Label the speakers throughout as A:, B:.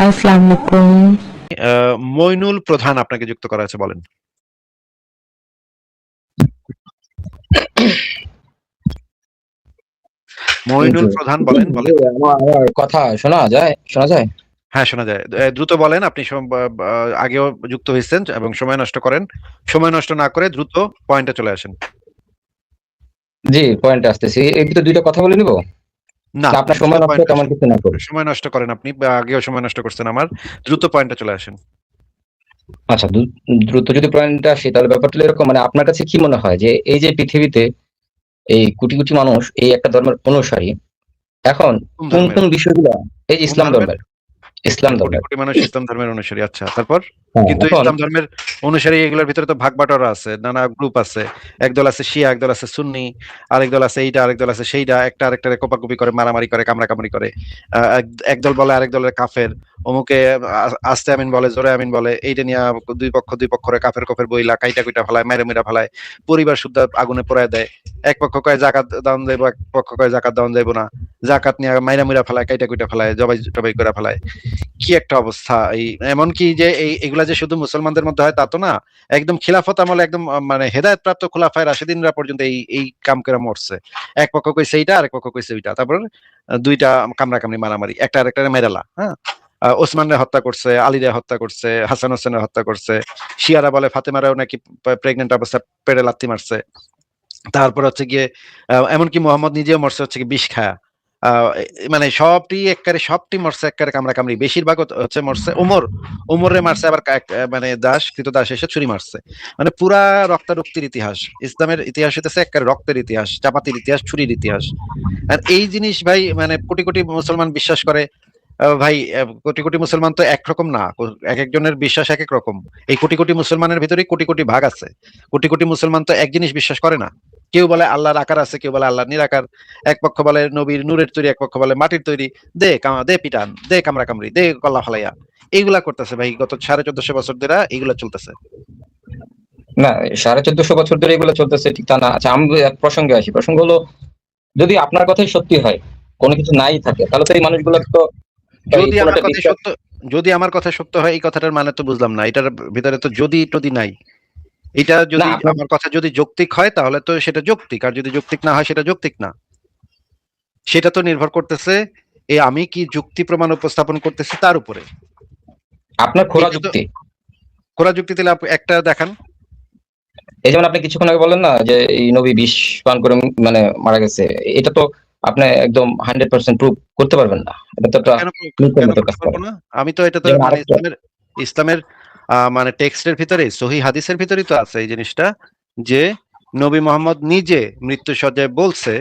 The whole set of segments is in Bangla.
A: আসসালামু আলাইকুম।
B: মইনুল প্রধান আপনাকে যুক্ত করা আছে, বলেন। মইনুল প্রধান, বলেন বলেন।
C: আমার কথা শোনা যায়?
B: হ্যাঁ, শোনা যায়। দ্রুত বলেন। আপনি আগেও যুক্ত হয়েছেন এবং সময় নষ্ট করেন। সময় নষ্ট না করে দ্রুত পয়েন্টে চলে আসেন।
C: জি, পয়েন্টে আসতেছি। এই ভিতরে দুইটা কথা বলে নিব?
B: না,
C: আপনার
B: দ্রুত
C: সময় নষ্ট
B: পয়েন্টে
C: তেমন
B: আসেন।
C: কিছু না করি।
B: সময় নষ্ট করেন আপনি, বা আগেও সময় নষ্ট করছেন আমার। দ্রুত পয়েন্টে চলে আসেন।
C: আচ্ছা, দ্রুত যদি পয়েন্টে আসি তাহলে ব্যাপারটা হলো এরকম, মানে আপনার কাছে কি মনে হয় যে এই যে পৃথিবীতে এই কোটি কোটি মানুষ এই একটা ধর্মের অনুসারী, এখন
B: কোন
C: কোন
B: ধর্মের?
C: কোন বিষয়গুলো, এই যে
B: কোন
C: ইসলাম
B: ধর্মের?
C: ইসলাম
B: কোটি
C: ধর্মের।
B: কোটি মানুষ ইসলাম ধর্মের অনুসারী। আচ্ছা, তারপর?
C: হ্যাঁ,
B: কিন্তু
C: এখন
B: ইসলাম ধর্মের অনুসারী এগুলোর ভিতরে তো ভাগ বাটোয়ারা আছে, নানা গ্রুপ আছে। একদল আছে শিয়া, একদল আছে সুন্নি, আরেক দল আছে এইটা, আরেক দল আছে সেইটা, একটা আরেকটারে কোপাকুপি করে, মারামারি করে, কামড়াকামড়ি করে। একদল বলে আরেক দলের কাফের, অমুকে আস্তে আমিন বলে, জোরে আমিন বলে। এইটা নিয়ে দুই পক্ষ করে কাফের কফের বইলা কাইটা কুইটা ফেলায়, মেরে মেরা ফেলায়, পরিবার শুদ্ধ আগুনে পোড়ায় দেয়। এক পক্ষ কয় জাকাত দান দেবো, এক পক্ষ কয় জাকাত দান দেবো না। জাকাত নিয়ে মাইরা মুইরা ফেলায়, কাইটা কুইটা ফেলায়, জবাই টবাই করে ফেলায়। কি একটা অবস্থা! এমনকি যে এগুলা যে শুধু মুসলমানদের মধ্যে হয় তা তো না। একদম খিলাফত আমলে একদম মানে হেদায়েত প্রাপ্ত খোলাফায়ে রাশিদিনরা পর্যন্ত এই এই কাম করে মরছে। এক পক্ষ কইছে এইটা, আরেক পক্ষ কইছে ওইটা। তারপর দুইটা কামড়াকামড়ি মারামারি, একটা আরেকটারে মেরালা। হ্যাঁ, ওসমানরে হত্যা করছে, আলীরে হত্যা করছে, হাসান হোসেনের হত্যা করছে। শিয়ারা বলে ফাতেমারেও নাকি প্রেগনেন্ট অবস্থা পেটে লাথি মারছে। তারপর হচ্ছে গিয়ে এমনকি মোহাম্মদ নিজেও মরছে হচ্ছে গিয়ে বিষ খায়া। মানে সবটি মরছে একবারে কামড়াকামড়ি। বেশিরভাগ হচ্ছে মরছে ওমরে মারছে, আবার মানে কৃতদাস এসে ছুরি মারছে। মানে পুরা রক্তারক্তির ইতিহাস। ইসলামের ইতিহাস হইতেছে একেবারে রক্তের ইতিহাস, চাপাতির ইতিহাস, ছুরির ইতিহাস। আর এই জিনিস ভাই, মানে কোটি কোটি মুসলমান বিশ্বাস করে। ভাই, কোটি কোটি মুসলমান তো একরকম না। এক একজনের বিশ্বাস এক এক রকম। এই কোটি কোটি মুসলমানের ভিতরে কোটি কোটি ভাগ আছে। কোটি কোটি মুসলমান তো এক জিনিস বিশ্বাস করে না। কেউ বলে আল্লাহর আকার আছে, কেউ বলে আল্লাহর নিরাকার। এক পক্ষ বলে নবীর নূরের তৈরি, এক পক্ষ বলে মাটির তৈরি। দে পিটান, দে কামড়া কামড়ি, দে কল্লা ফালাইয়া। এইগুলা করতেছে ভাই, গত 1450 বছর ধরে এইগুলা চলতেছে।
C: না, 1450 বছর ধরে এগুলো চলতেছে ঠিক তা না। আচ্ছা, আমি এক প্রসঙ্গে আসি। প্রসঙ্গ হলো, যদি আপনার কথাই সত্যি হয়, কোনো কিছু নাই থাকে, তাহলে তো এই মানুষগুলো তো এই
B: যদি
C: কোনো
B: আমার
C: একটা
B: কথাই
C: বিশ্বাস।
B: সত্য যদি আমার কথা সত্য হয়, এই কথাটার মানে তো বুঝলাম না। এটার ভিতরে তো যদি টদি নাই। এটা
C: না,
B: যদি
C: আপনার
B: আমার কথা যদি যৌক্তিক হয় তাহলে তো সেটা যৌক্তিক, আর যদি যৌক্তিক না হয় সেটা যৌক্তিক না। সেটা তো নির্ভর করতেছে আমি কি যুক্তি প্রমাণ উপস্থাপন করতেছি তার উপরে।
C: আপনার খোরা
B: এটা তো
C: যুক্তি।
B: খোলা যুক্তি দিলে একটা দেখান।
C: এই যেমন আপনি কিছুক্ষণ আগে বললেন না যে এই নবী বিষ পান করে মানে মারা গেছে, এটা তো আপনি একদম 100% প্রুভ করতে পারবেন না। এটা তো একটা
B: কেন
C: মিথ্যার
B: কেন
C: মতো
B: করতে
C: কাজ
B: পারবো
C: করে।
B: না? আমি তো এটা তো
C: যেমন
B: মানে
C: আরেকটা,
B: ইসলামের মানে টেক্সটের ভিতরে, সহি হাদিসের ভিতরেই তো আছে এই জিনিসটা, যে নবী মোহাম্মদ নিজে মৃত্যু সজ্জায় বলছে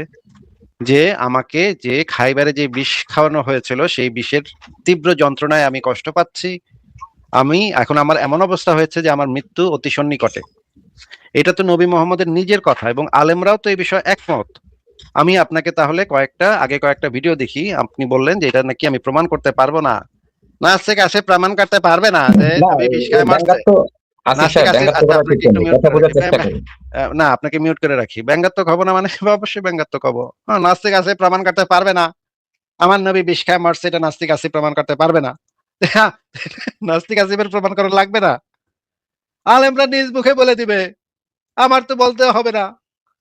B: যে আমাকে যে খাইবারে যে বিষ খাওয়ানো হয়েছিল সেই বিষের তীব্র যন্ত্রণায় আমি কষ্ট পাচ্ছি। আমি এখন আমার এমন অবস্থা হয়েছে যে আমার মৃত্যু অতি সন্নিকটে। এটা তো নবী মোহাম্মদের নিজের কথা, এবং আলেমরাও তো এই বিষয়ে একমত। আমি আপনাকে তাহলে কয়েকটা ভিডিও দেখি। আপনি বললেন যে এটা নাকি আমি প্রমাণ করতে পারবো না। নাস্তিক আসে প্রমাণ করতে পারবে না যে
C: না,
B: নবী বিষ
C: এই
B: খায় মারছে।
C: ব্যঙ্গাত্ম, আসিফ
B: নাস্তিক
C: সাহেব,
B: আসে।
C: ব্যঙ্গাত্ব
B: আচ্ছা,
C: করা ঠিক
B: আপনাকে একটু
C: নেই,
B: মিউট
C: কথা
B: করে
C: বোঝার
B: রাখি।
C: চেষ্টা করুন।
B: না, আপনাকে মিউট করে রাখি। ব্যঙ্গাত্মক হবো না মানে অবশ্যই ব্যঙ্গাত্মক হবো। নাস্তিক আসে প্রমাণ করতে পারবে না আমার নবী বিষ খায় মারছে, এটা নাস্তিক আসি প্রমাণ করতে পারবে না। হ্যাঁ, নাস্তিক আসিফের প্রমাণ করা লাগবে না। আলেমরা নিজ মুখে বলে দিবে, আমার তো বলতে হবে না।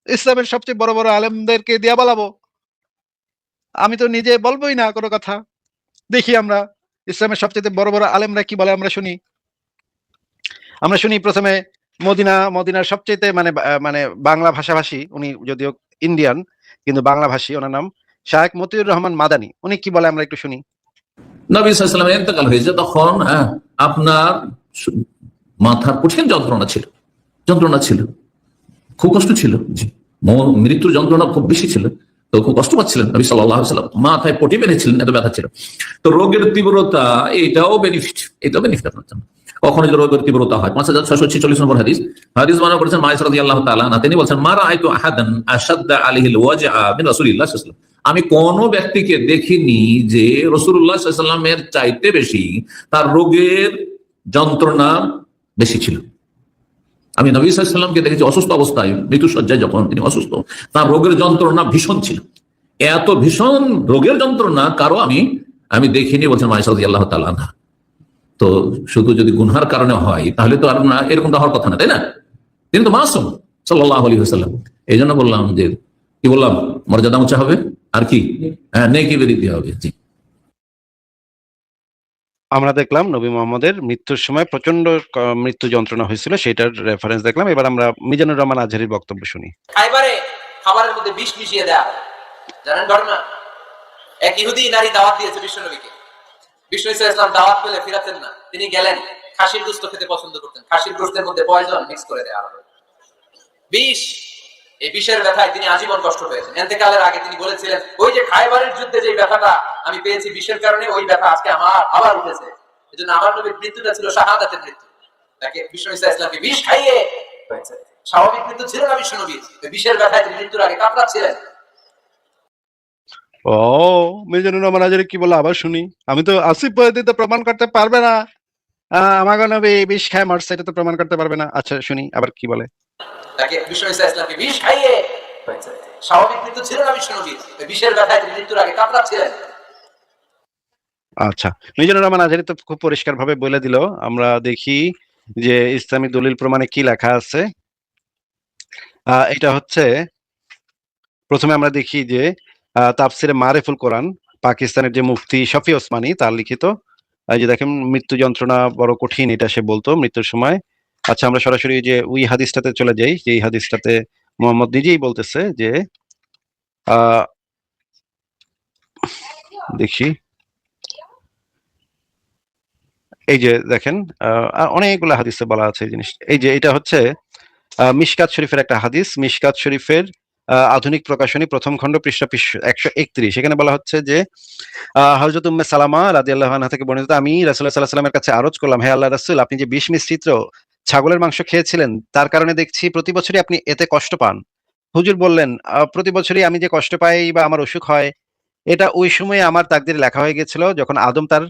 B: ইসলামের সবচেয়ে বড় বড় আলেমদেরকে দিয়া বলাবো। আমি তো নিজে বলবোই না কোনো কথা। দেখি আমরা ইসলামের সবচেয়ে বড় বড় আলেমরা কি বলে আমরা শুনি প্রথমে মদিনার সবচেয়ে মানে বাংলা ভাষাভাষী, উনি যদিও ইন্ডিয়ান কিন্তু বাংলা ভাষী, ওনার নাম শায়েখ মতিউর রহমান মাদানী। উনি কি বলে আমরা একটু শুনি।
D: নবী সাল্লাল্লাহু আলাইহি ওয়াসাল্লামের ইন্তেকাল হয়েছে তখন আপনার মাথার কঠিন যন্ত্রণা ছিল, খুব কষ্ট ছিল। জি, মৃত্যুর যন্ত্রণা খুব বেশি ছিল, তো খুব কষ্ট পাচ্ছিলেন নবী সাল্লাল্লাহু আলাইহি ওয়াসাল্লাম। মাথায় পটি বেঁধেছিলেন, এত ব্যথা ছিল। তো রোগের তীব্রতা, এটাও বেনিফিট আপনার জন্য। কখন যে রোগের তীব্রতা হয়, 5646 নম্বর হাদিস বর্ণনা করেছেন মায়েশা রাদিয়াল্লাহু তাআলা আনহা। তিনি বলছেন, মা রাআইতু আহাদান আশাদ্দা আলাইহিল ওয়াজআ মিন রাসূলিল্লাহ সাল্লাল্লাহু আলাইহি ওয়াসাল্লাম। আমি কোন ব্যক্তিকে দেখিনি যে রাসূলুল্লাহ সাল্লাল্লাহু আলাইহি ওয়াসাল্লামের চাইতে বেশি তার রোগের যন্ত্রণা বেশি ছিল। আমি নবী সাল্লাল্লাহু আলাইহি ওয়াসাল্লামকে দেখেছি অসুস্থ অবস্থায়, মৃত্যুশয্যায় যখন তিনি অসুস্থ, তার রোগের যন্ত্রণা ভীষণ ছিল। এত ভীষণ রোগের যন্ত্রণা কারো আমি দেখিনি, বলছেন মায়েশা রাদিয়াল্লাহু তাআলা আনহা। তো শুধু যদি গুনহার কারণে হয় তাহলে তো আর না, এরকমটা হওয়ার কথা না, তাই না? তিনি তো মাসুম সাল্লাল্লাহু আলাইহি ওয়াসাল্লাম। এই জন্য বললাম যে, কি বললাম, মর্যাদা উঁচা হবে আর কি, হ্যাঁ, নেকি বৃদ্ধি হবে। জি,
B: আমরা দেখলাম নবী মোহাম্মদের মৃত্যুর সময় প্রচন্ড মৃত্যু যন্ত্রণা হয়েছিল, সেটার রেফারেন্স দেখলাম। এবার আমরা মিজানুর রহমান আজহারীর বক্তব্য শুনি।
A: খাইবারে খাবারের মধ্যে বিষ মিশিয়ে দেয়া, জানেন ঘটনা? এক ইহুদি নারী দাওয়াত দিয়েছে বিশ্বনবীকে। বিষ্ণু ইসা ইসলাম দাওয়াত পেলে ফিরাতেন না, তিনি গেলেন। খাসির গোশত খেতে পছন্দ করতেন, খাসির গোশতের মধ্যে পয়জন মিক্স করে দেয়া হবে, বিষ। এই বিষের ব্যথায় তিনি আজীবন কষ্ট পেয়েছেন। এতেকালের আগে তিনি বলেছিলেন, ওই যে খাইবারের যুদ্ধে যে ব্যথাটা আমি পেয়েছি বিষের কারণে, ওই ব্যথা আজকে আমার আবার উঠেছে। এজন্য আমার নবীর মৃত্যুটা ছিল শাহাদাতের মৃত্যু। তাকে বিষ্ণু ইসা ইসলামকে বিষ খাইয়ে হয়েছে। স্বাভাবিক মৃত্যু ছিল না বিষ্ণু নবীর, বিষের ব্যথায় তিনি মৃত্যুর আগে কাতরাচ্ছিলেন।
B: ও, মিজানুর রহমান আজহারী কি বলে আবার শুনি। আমি তো আসিফ পদ্ধতিতে প্রমাণ করতে পারবে না, আমাকে নবী বিষ খায় মারছে, এটা তো প্রমাণ করতে পারবে না। আচ্ছা শুনি আবার কি বলে।
A: তাকে বিষ্ণু ইসা ইসলামকে বিষ খাইয়ে হয়েছে। স্বাভাবিক মৃত্যু ছিল না বিষ্ণু নবীর, বিষের ব্যথায় তিনি মৃত্যুর আগে কাতরাচ্ছিলেন।
B: আচ্ছা, মিজানুর রহমান আজহারী তো খুব পরিষ্কার ভাবে বলে দিল। আমরা দেখি যে ইসলামী দলিল প্রমাণে কি লেখা আছে। এটা হচ্ছে, প্রথমে আমরা দেখি যে তাফসিরে মারিফুল কোরআন, পাকিস্তানের যে মুফতি শফি ওসমানী তার লিখিত। এই যে দেখেন, মৃত্যু যন্ত্রণা বড় কঠিন, এটা সে বলতো মৃত্যুর সময়। আচ্ছা, আমরা সরাসরি যে ওই হাদিসটাতে চলে যাই, যে এই হাদিসটাতে মোহাম্মদ নিজেই বলতেছে যে আহ দেখি, এই যে দেখেন, অনেকগুলো হাদিসে বলা আছে এই জিনিস। এই যে এটা হচ্ছে মিশকাত শরীফের একটা হাদিস। মিশকাত শরীফের আধুনিক প্রকাশনী প্রথম খণ্ড পৃষ্ঠা 131। এখানে বলা হচ্ছে যে হযরত উম্মে সালামা রাদিয়াল্লাহু আনহা থেকে বর্ণিত, আমি রাসূলুল্লাহ সাল্লাল্লাহু আলাইহি ওয়াসাল্লামের কাছে আরজ করলাম, হে আল্লাহর রাসূল, আপনি যে বিষ মিশ্রিত ছাগলের মাংস খেয়েছিলেন তার কারণে দেখছি প্রতি বছরই আপনি এতে কষ্ট পান। হুজুর বললেন, প্রতি বছরই আমি যে কষ্ট পাই বা আমার অসুখ হয়, এটা ওই সময়ে আমার তাকদিরে লেখা হয়ে গেছিল যখন আদম তার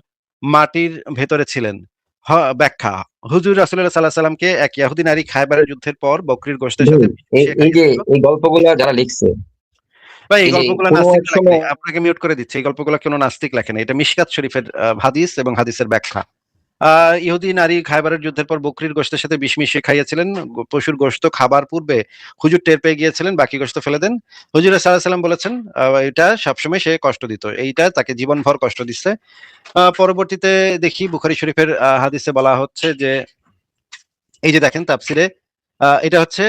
B: মাটির ভেতরে ছিলেন। ব্যাখ্যা, হুজুর রাসূলুল্লাহ সাল্লাল্লাহু আলাইহি ওয়াসাল্লামকে এক ইহুদি নারী খায়বারের যুদ্ধের পর বকরির গোশতের সাথে
C: এই যে এই গল্পগুলো যারা লিখছে,
B: ভাই, এই
C: এই যে
B: গল্পগুলো
C: কোনো
B: নাস্তিক
C: এক
B: লেখেনি।
C: সময়
B: আপনাকে মিউট করে দিচ্ছি। এই গল্পগুলো কোনো নাস্তিক লেখেনি, এটা মিশকাত শরীফের হাদিস এবং হাদিসের ব্যাখ্যা। ইহুদি নারী খায়বারের যুদ্ধের পর বকরির গোশতের সাথে বিষ মিশিয়ে খাইয়েছিলেন। পশুর গোশত খাবার পূর্বে হুজুর টের পেয়ে গিয়েছিলেন, বাকি গোশত ফেলে দেন। হুজুর সাল্লাল্লাহু আলাইহি ওয়াসাল্লাম বলেছেন এটা সবসময় সে কষ্ট দিত, এইটা তাকে জীবনভর কষ্ট দিচ্ছে। পরবর্তীতে দেখি বুখারী শরীফের হাদিসে বলা হচ্ছে যে, এই যে দেখেন তাফসিরে, এটা হচ্ছে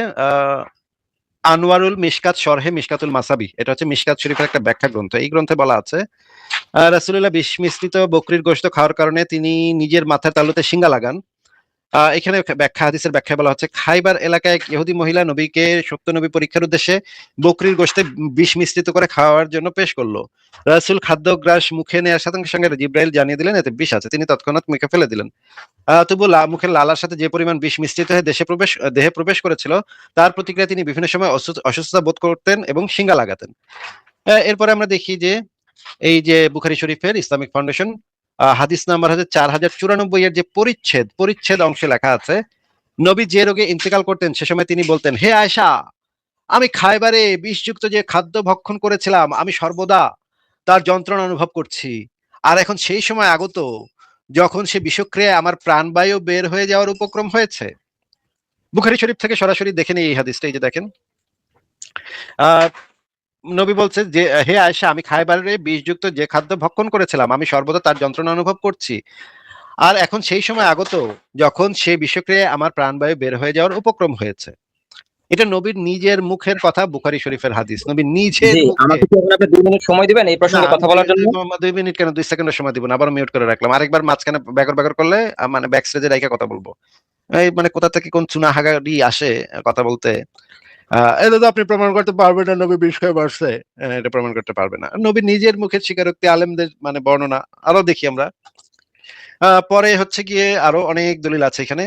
B: আনোয়ারুল মিশকাত শরহে মিশকাতুল মাসাবি, এটা হচ্ছে মিশকাত শরীফের একটা ব্যাখ্যা গ্রন্থ। এই গ্রন্থে বলা আছে রাসূলুল্লাহ বিষ মিশ্রিত বকরির গোশত খাওয়ার কারণে তিনি নিজের মাথার তালুতে শিঙ্গা লাগান। এখানে হাদিসের ব্যাখ্যায় বলা হচ্ছে, খাইবার এলাকায় এক ইহুদি মহিলা নবীকে সত্য নবী পরীক্ষার উদ্দেশ্যে বকরির গোশতে বিষ মিশ্রিত করে খাওয়ার জন্য পেশ করলো। রাসূল খাদ্যগ্রাস মুখে নেওয়ার সাথে সঙ্গে জিব্রাইল জানিয়ে দিলেন এতে বিষ আছে, তিনি তৎক্ষণাৎ মুখে ফেলে দিলেন। তবু মুখের লালার সাথে যে পরিমাণ বিষ মিশ্রিত হয়ে দেহে প্রবেশ করেছিল, তার প্রতিক্রিয়া তিনি বিভিন্ন সময় অসুস্থতা বোধ করতেন এবং শিঙ্গা লাগাতেন। এরপরে আমরা দেখি যে, এই যে বুখারী শরীফের ইসলামিক ফাউন্ডেশন হাদিস নাম্বার হচ্ছে 4094 এর যে পরিচ্ছেদ অংশে লেখা আছে, নবী যে রোগে ইন্তেকাল করতেন সে সময় তিনি বলতেন, হে আয়েশা, আমি খায়বারে বিষযুক্ত যে খাদ্য ভক্ষণ করেছিলাম আমি সর্বদা তার যন্ত্রণা অনুভব করছি। আর এখন সেই সময় আগত যখন সে বিষক্রিয়ায় আমার প্রাণবায়ু বের হয়ে যাওয়ার উপক্রম হয়েছে। বুখারী শরীফ থেকে সরাসরি দেখে নিই এই হাদিসটা। এই যে দেখেন, আহ নবী বলছে যে, হে আয়েশা, আমি খায়বারে বিষযুক্ত যে খাদ্য ভক্ষণ করেছিলাম আমি সর্বদা তার যন্ত্রণা অনুভব করছি। আর এখন সেই সময় আগত যখন সে বিষক্রিয়ায় আমার প্রাণবায়ু বের হয়ে যাওয়ার উপক্রম হয়েছে। এটা নবীর নিজের মুখের কথা, বুখারী শরীফের হাদিস। নবী নিজের
C: জি,
B: মুখে।
C: আমাকে কি আপনি 2 মিনিট সময় দিবেন এই
B: না,
C: প্রসঙ্গে কথা বলার জন্য?
B: 2 মিনিট কেন, 2 সেকেন্ডের সময় দিব না। আবার মিউট করে রাখলাম। আরেকবার মাঝখানে ব্যাকর করলে মানে ব্যাক স্টেজে রেখে কথা বলবো। এই মানে কোথা থেকে কোন চুনা হাগাড়ি আসে কথা বলতে। এটা তো আপনি প্রমাণ করতে পারবেন না নবী বিষ খেয়ে মরছে। এটা প্রমাণ করতে পারবে না। নবী নিজের মুখের স্বীকারোক্তি, আলেমদের মানে বর্ণনা। আরো দেখি আমরা। পরে হচ্ছে গিয়ে আরো অনেক দলিল আছে এখানে,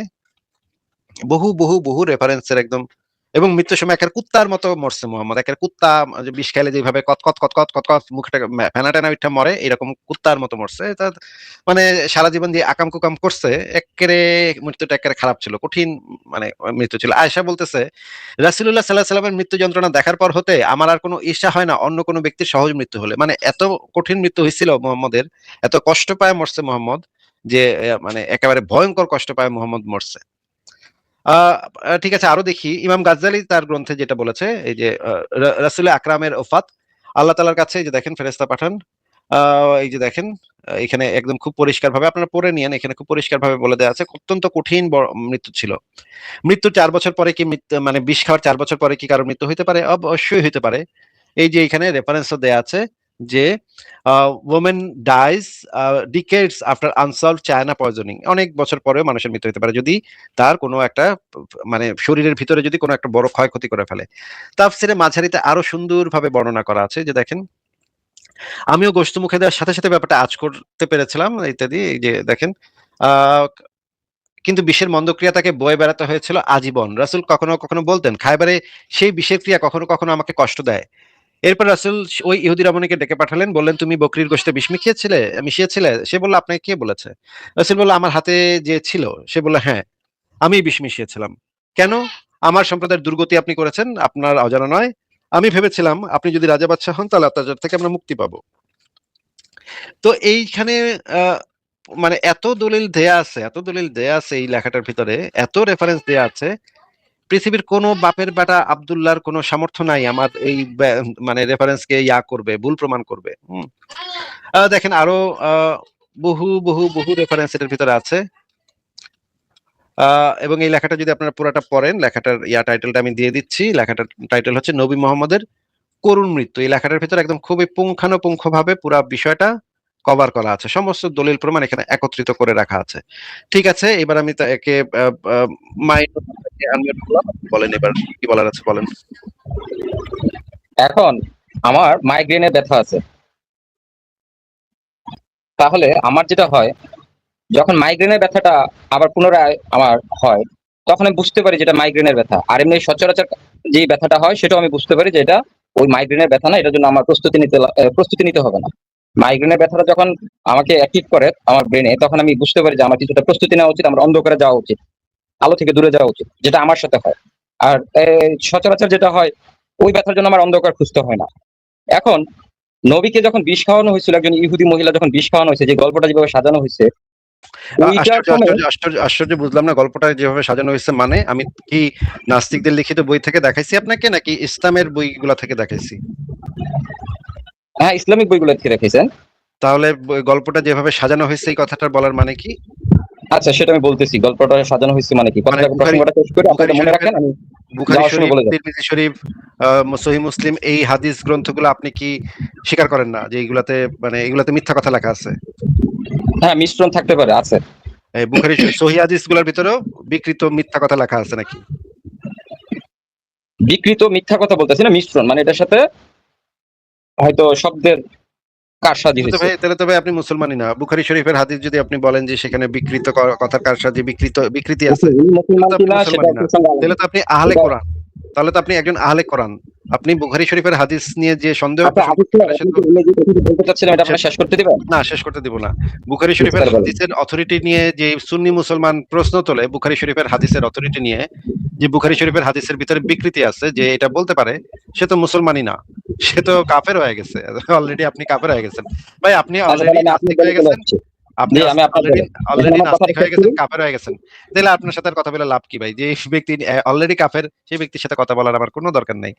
B: বহু বহু বহু রেফারেন্সের একদম। এবং মৃত্যুর সময় একের কুত্তার মতো মরছে মোহাম্মদ, একের কুত্তা যে বিষ খেলে যেভাবে কত কত কত কত কত কত মুখটা ফেনা টেনা উঠা মরে, এরকম কুত্তার মতো মরছে। এটা মানে সারা জীবন যে আকাম কুকাম করছে, একেবারে মৃত্যুটা একেবারে খারাপ ছিল, কঠিন মানে মৃত্যু ছিল। আয়েশা বলতেছে, রাসূলুল্লাহ সাল্লাল্লাহু আলাইহি ওয়াসাল্লামের মৃত্যু যন্ত্রণা দেখার পর হতে আমার আর কোনো ঈর্ষা হয় না অন্য কোনো ব্যক্তির সহজ মৃত্যু হলে। মানে এত কঠিন মৃত্যু হয়েছিল মোহাম্মদের, এত কষ্ট পায় মরছে মোহাম্মদ, যে মানে একেবারে ভয়ঙ্কর কষ্ট পায় মুহাম্মদ মরছে। আহ ঠিক আছে, আরো দেখি ইমাম গাজ্জালি তার গ্রন্থে যেটা বলেছে, এই যে রাসূল আকরামের ওফাত, আল্লাহ তাআলার কাছে এই যে দেখেন ফেরেশতা পাঠান, এই যে দেখেন এখানে একদম খুব পরিষ্কার ভাবে আপনারা পড়ে নিয়েন, এখানে খুব পরিষ্কার ভাবে বলে দেওয়া আছে অত্যন্ত কঠিন মৃত্যু ছিল। মৃত্যুর 4 বছর পরে কি মানে বিষ খাওয়ার 4 বছর পরে কি কারো মৃত্যু হইতে পারে? অবশ্যই হইতে পারে। এই যে এখানে রেফারেন্সও দেয়া আছে যে women dies ডিকেডস after unsolved China poisoning, অনেক বছর পরেও মানুষের মৃত্যু হতে পারে যদি তার কোনো একটা মানে শরীরের ভিতরে যদি কোনো একটা বড় ক্ষয়ক্ষতি করে ফেলে। তাফসিরে মাঝারিতে আরো সুন্দরভাবে বর্ণনা করা আছে, যে দেখেন আমিও গোশত মুখে দেওয়ার সাথে সাথে ব্যাপারটা আঁচ করতে পেরেছিলাম ইত্যাদি। এই যে দেখেন আহ কিন্তু বিষের মন্দক্রিয়া তাকে বয়ে বেড়াতে হয়েছিল আজীবন। রাসূল কখনো কখনো বলতেন, খায়বারে সেই বিষের ক্রিয়া কখনো কখনো আমাকে কষ্ট দেয়। এরপর রাসূল ওই ইহুদি রমণীকে ডেকে পাঠালেন, বললেন তুমি বকরির গোশতে বিষ মিশিয়েছিলে? সে বলল আপনাকে কে বলেছে? রাসূল বলল আমার হাতে যে ছিল। সে বলল হ্যাঁ, আমি বিষ মিশিয়েছিলাম। কেন? আমার সম্প্রদায়ের দুর্গতি আপনি করেছেন, আপনার অজানা নয়। আমি ভেবেছিলাম আপনি যদি রাজা বাদশাহ হন তাহলে অত্যাচার থেকে আমরা মুক্তি পাবো। তো এইখানে আহ, মানে এত দলিল দেয়া আছে, এত দলিল দেয়া আছে এই লেখাটার ভিতরে, এত রেফারেন্স দেয়া আছে, পৃথিবীর কোন বাপের বেটা আব্দুল্লাহর কোনো সামর্থ্য নাই আমার এই মানে রেফারেন্সকে ইয়া করবে, ভুল প্রমাণ করবে। দেখেন আরো বহু বহু বহু রেফারেন্স এটার ভিতরে আছে। এবং এই লেখাটা যদি আপনারা পুরোটা পড়েন, লেখাটার টাইটেলটা আমি দিয়ে দিচ্ছি। লেখাটার টাইটেল হচ্ছে নবী মোহাম্মদের করুণ মৃত্যু। এই লেখাটার ভিতরে একদম খুবই পুঙ্খানুপুঙ্খ ভাবে পুরা বিষয়টা কভার করা আছে, সমস্ত দলিল প্রমাণ এখানে একত্রিত করে রাখা আছে। ঠিক আছে, এবার আমি তাকে আনমিউট করলাম। বলেন এবার কি বলার আছে বলেন।
C: এখন আমার মাইগ্রেনের ব্যথা আছে, তাহলে আমার যেটা হয়, যখন মাইগ্রেনের ব্যথাটা আবার পুনরায় আমার হয়, তখন আমি বুঝতে পারি যেটা মাইগ্রেনের ব্যথা। আর এমনি সচরাচর যে ব্যথাটা হয় সেটাও আমি বুঝতে পারি যে এটা ওই মাইগ্রেনের ব্যথা না, এটার জন্য আমার প্রস্তুতি নিতে হবে না। মাইগ্রেনের ব্যথাটা যখন আমাকে অ্যাক্টিভ করে আমার ব্রেনে, তখন আমি বুঝতে পারি যে আমার কিছুটা প্রস্তুতি নেওয়া উচিত, আমার অন্ধকারে যাওয়া উচিত, আলো থেকে দূরে যাওয়া উচিত, যেটা আমার সাথে হয়। আর সচরাচর যেটা হয়, ওই ব্যথার জন্য আমার অন্ধকার খুঁজতে হয় না। এখন নবীকে যখন বিষ খাওয়ানো হয়েছিল, একজন ইহুদি মহিলা যখন বিষ খাওয়ানো হয়েছে, যে গল্পটা যেভাবে সাজানো হয়েছে, ওইটার
B: আশ্চর্য
C: সময়
B: আশ্চর্য আশ্চর্য আশ্চর্য, বুঝলাম না গল্পটা যেভাবে সাজানো হয়েছে। মানে আমি কি নাস্তিকদের লিখিত বই থেকে দেখাইছি আপনাকে, নাকি ইসলামের বইগুলা থেকে দেখাইছি?
C: হ্যাঁ, ইসলামিক বইগুলো থেকে রেখেছেন।
B: তাহলে গল্পটা যেভাবে সাজানো হয়েছে এই কথাটার বলার মানে কি?
C: আচ্ছা, সেটা আমি বলতেছি, গল্পটা সাজানো হয়েছে মানে কি।
B: মানে
C: প্রসঙ্গটা শেষ করে আপনারা মনে রাখেন, আমি
B: বুখারী
C: যাওয়ার সময়
B: শরীফ,
C: বলে যাবো।
B: তিরমিজি শরীফ, সহিহ মুসলিম, এই হাদিস গ্রন্থগুলো আপনি কি স্বীকার করেন না যে এইগুলাতে মানে এগুলাতে মিথ্যা কথা লেখা আছে?
C: হ্যাঁ, মিশ্রণ থাকতে পারে, আছে।
B: এই বুখারী সহিহ হাদিস গুলোর ভিতরেও বিকৃত মিথ্যা কথা লেখা আছে নাকি?
C: বিকৃত মিথ্যা কথা বলতেছি না, মিশ্রণ মানে এটার সাথে হয়তো শব্দের কারসাজি হয়েছে।
B: তাহলে তো ভাই আপনি মুসলমানই না। বুখারী শরীফের হাদিস যদি আপনি বলেন যে সেখানে বিকৃত কথার কারসাজি বিকৃতি আছে,
C: মুসলমান
B: তাহলে তো আপনি
C: কিনা সেটা
B: মুসলমানই না। তাহলে তো আপনি আহলে কোরআন, তাহলে তো আপনি একজন আহলে কোরআন। আপনি বুখারী শরীফের হাদিস নিয়ে যে সন্দেহ পোষণ করতে পারেন সে তো
C: বলতে চাচ্ছিলাম, এটা আপনারা শেষ করতে দিবেন?
B: না, শেষ করতে দিব না। বুখারী শরীফের হাদিসের অথরিটি নিয়ে যে সুন্নি মুসলমান প্রশ্ন তোলে, বুখারী শরীফের হাদিসের অথরিটি নিয়ে, যে বুখারী শরীফের হাদিসের ভিতরে বিকৃতি আছে, যে এটা বলতে পারে, সে তো মুসলমানই না, সে তো কাফের হয়ে গেছে অলরেডি। আপনি কাফের হয়ে গেছেন ভাই, আপনি অলরেডি নাস্তিক হয়ে গেছেন, আপনি অলরেডি নাস্তিক হয়ে গেছেন, কাফের হয়ে গেছেন। তাহলে আপনার সাথে কথা বলে লাভ কি ভাই? যে ব্যক্তি অলরেডি কাফের, সেই ব্যক্তির সাথে কথা বলার আমার কোনো দরকার নাই।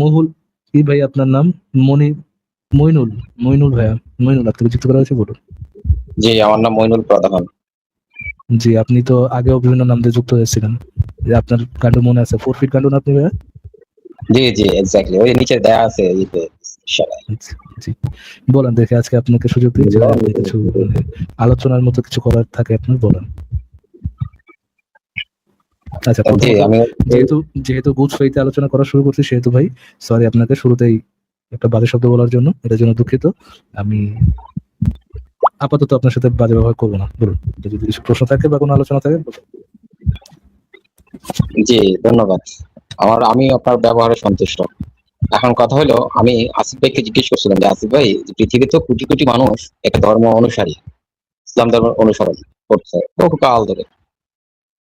E: মহুল কি ভাই আপনার নাম? মইনুল মইনুল ভাইয়া, মইনুল আপনাকে যুক্ত করা হয়েছে, বলুন।
C: জি, আমার নাম মইনুল প্রধান।
E: জি, আপনি তো আগেও বিভিন্ন নাম দিয়ে যুক্ত হয়েছিলেন। যে আপনার কাণ্ড মনে আছে, 4 ফিট কাণ্ড না আপনি ভাইয়া?
C: জি জি, এক্স্যাক্টলি, ওই নিচে দেয়া আছে ইতে।
E: জি, বলেন দেখে, আজকে আপনাকে সুযোগ দিয়েছি, আপনি কিছু মানে আলোচনার মতো কিছু করার থাকে আপনার, বলেন। আচ্ছা,
C: জি, আমি
E: যেহেতু গুড ফেইথে আলোচনা করা শুরু করছি, সেহেতু ভাই সরি আপনাকে শুরুতেই একটা বাজে শব্দ বলার জন্য, এটার জন্য দুঃখিত। আমি আপাতত আপনার সাথে বাজে ব্যবহার করবো না, বলুন। যদি কিছু প্রশ্ন থাকে বা কোনো আলোচনা থাকে,
C: জি, ধন্যবাদ। আমি আপনার ব্যবহারে সন্তুষ্ট। এখন কথা হলো, আমি আসিফ ভাইকে জিজ্ঞেস করছিলাম যে আসিফ ভাই, পৃথিবীতে তো কোটি কোটি মানুষ একটা ধর্ম অনুসারী, ইসলাম ধর্ম অনুসরণ করছে বহুকাল ধরে।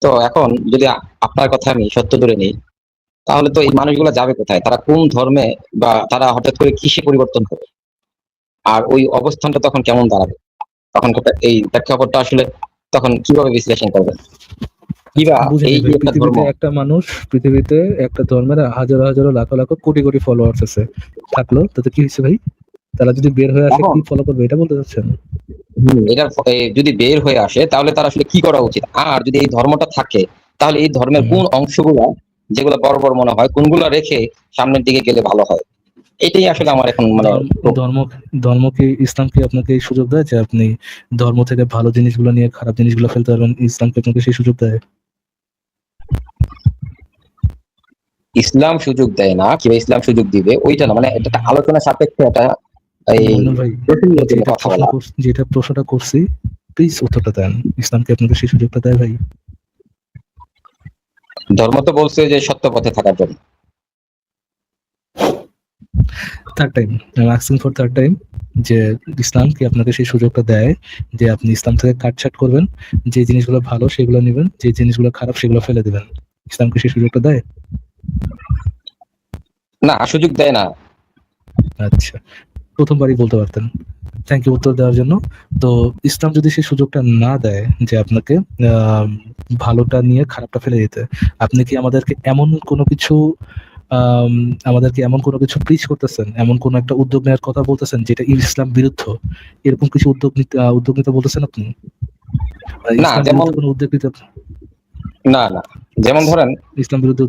C: তো এখন যদি আপনার কথা আমি সত্য ধরে নিই, তাহলে তো এই মানুষগুলো যাবে কোথায়? তারা কোন ধর্মে, বা তারা হঠাৎ করে কিসে পরিবর্তন হবে? আর ওই অবস্থানটা তখন কেমন দাঁড়াবে? তখন এই প্রেক্ষাপটটা আসলে তখন কিভাবে বিশ্লেষণ করবেন? কিবা
E: বুঝেনি
C: এই যে
E: ভাই,
C: একটা ধর্ম,
E: পৃথিবীতে একটা ধর্মের হাজারো হাজারো লাখো লাখো কোটি কোটি ফলোয়ার্স আছে, থাকলো তাতে কি হয়েছে ভাই? তারা যদি বের হয়ে আসে
C: এখন
E: কি ফলো করবে এটা বলতে চাচ্ছেন?
C: এটার যদি বের হয়ে আসে তাহলে তার আসলে কি করা উচিত? আর যদি এই ধর্মটা থাকে তাহলে এই ধর্মের
E: হুম।
C: কোন অংশগুলা, যেগুলো বড় বড় মনে হয়, কোনগুলো রেখে সামনের দিকে গেলে ভালো হয়? এটাই আসলে আমার এখন মানে
E: ধর্ম ধর্ম কি, ইসলাম কি আপনাকে এই সুযোগ দেয় যে আপনি ধর্ম থেকে ভালো জিনিসগুলো নিয়ে খারাপ জিনিসগুলো ফেলতে পারবেন? ইসলাম কি আপনাকে সেই সুযোগ দেয়?
C: ইসলাম সুযোগ দেয় না, কিংবা ইসলাম সুযোগ দিবে ওইটা না, মানে এটা একটা আলোচনা সাপেক্ষে একটা এই
E: মইনুল ভাই,
C: প্রসঙ্গের জন্য কথা বলা।
E: যেটা প্রশ্নটা করছি প্লিজ উত্তরটা দেন। ইসলাম কি আপনাকে সেই সুযোগটা দেয় ভাই?
C: ধর্ম তো বলছে যে সত্য পথে থাকার জন্য।
E: Third time, asking for third time, যে ইসলাম কি আপনাকে সেই সুযোগটা দেয় যে আপনি ইসলাম থেকে কাটছাট করবেন, যে জিনিসগুলো ভালো সেগুলো নেবেন, যে জিনিসগুলো খারাপ সেগুলো ফেলে দিবেন? ইসলাম কি সেই সুযোগটা দেয়?
C: না, সুযোগ দেয় না।
E: আচ্ছা, প্রথমবারই বলতে পারতেন। থ্যাংক ইউ উত্তর দেওয়ার জন্য। তো ইসলাম যদি সেই সুযোগটা না দেয় যে আপনাকে ভালোটা নিয়ে খারাপটা ফেলে দিতে, আপনি কি আমাদেরকে এমন কোনো কিছু প্রিচ করতেছেন, এমন কোনো একটা উদ্যোগ নেওয়ার কথা বলতেছেন যেটা ইসলাম বিরুদ্ধ? এরকম কিছু উদ্যোগ নিতে বলতেছেন আপনি?
C: না,
E: ইসলাম
C: যেমন
E: বিরুদ্ধে কোনো উদ্যোগ নিতে,
C: না না, যেমন ধরেন
E: ইসলাম বিরুদ্ধে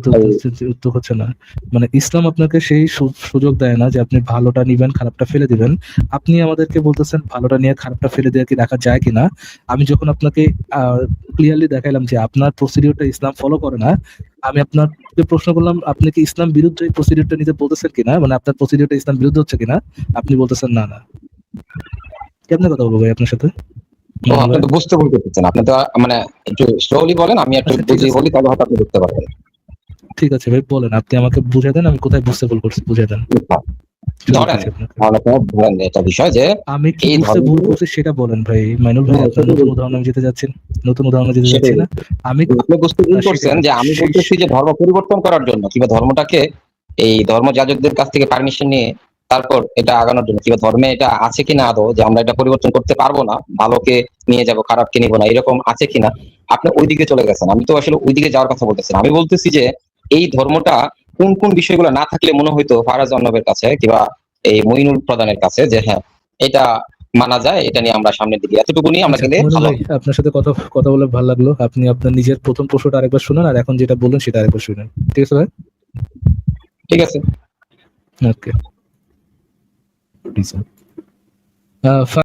C: এই
E: উদ্যোগ হচ্ছে না, মানে ইসলাম আপনাকে সেই সুযোগ দেয় না যে আপনি ভালোটা নিবেন খারাপটা ফেলে দিবেন। আপনি আমাদেরকে বলতেছেন ভালোটা নিয়ে খারাপটা ফেলে দিয়ে কি রাখা যায় কিনা। আমি যখন আপনাকে ক্লিয়ারলি দেখাইলাম যে আপনার প্রসিডিউরটা ইসলাম ফলো করে না, আমি আপনাকে প্রশ্ন করলাম আপনি কি ইসলাম বিরুদ্ধে এই প্রসিডিউরটা নিতে বলতেছেন কিনা, মানে আপনার প্রসিডিউরটা ইসলাম বিরুদ্ধে হচ্ছে কিনা। আপনি বলতেছেন না না। কেমনে কথা বলবো ভাই আপনার সাথে?
C: আপনি তো বুঝতে ভুল করতেছেন। আপনি তো মানে একটু স্লোলি বলেন, আমি একটু
E: আচ্ছা, ঠিক
C: বুঝিয়ে
E: আছে,
C: বলি, তাহলে হয়তো আপনি বুঝতে পারবেন।
E: ঠিক আছে ভাই, বলেন, আপনি আমাকে বুঝিয়ে দেন আমি কোথায় বুঝতে ভুল করছি, বুঝিয়ে দেন।
C: ধরেন ধরেন একটা বিষয় যে
E: আমি কি
C: এই
E: বুঝতে ভুল করছি সেটা বলেন ভাই। মাইনুল ভাই, আপনার নতুন উদাহরণে যেতে যাচ্ছেন, নতুন উদাহরণে যেতে যাচ্ছি না আমি।
C: আপনি বুঝতে ভুল করছেন যে আমি বলতেছি যে ধর্ম পরিবর্তন করার জন্য, কিংবা ধর্মটাকে এই ধর্ম যাজকদের কাছ থেকে পারমিশন নিয়ে তারপর এটা আগানোর জন্য, কিংবা ধর্মে এটা আছে কিনা আদৌ যে আমরা এটা পরিবর্তন করতে পারবো না, ভালোকে নিয়ে যাব খারাপকে নিব না, এরকম আছে কিনা। আপনি ওইদিকে চলে গেছেন, আমি তো আসলে ওইদিকে যাওয়ার কথা বলতেছি না। আমি বলতেছি যে এই ধর্মটা কোন কোন বিষয়গুলো না থাকলে মনে হইতো ফারাজ অর্ণবের কাছে কিংবা এই মঈনুল প্রধানের কাছে যে হ্যাঁ এটা মানা যায়, এটা নিয়ে আমরা সামনের দিকে এতটুকু নিয়ে আমরা
E: আচ্ছা,
C: গেলে
E: মইনুল
C: ভালো
E: ভাই, আপনার সাথে কথা কথা বলে ভালো লাগলো। আপনি আপনার নিজের প্রথম প্রশ্নটা আরেকবার শুনুন, আর এখন যেটা বললেন সেটা আরেকবার শুনুন, ঠিক আছে ভাই?
C: ঠিক আছে।
E: ওকে।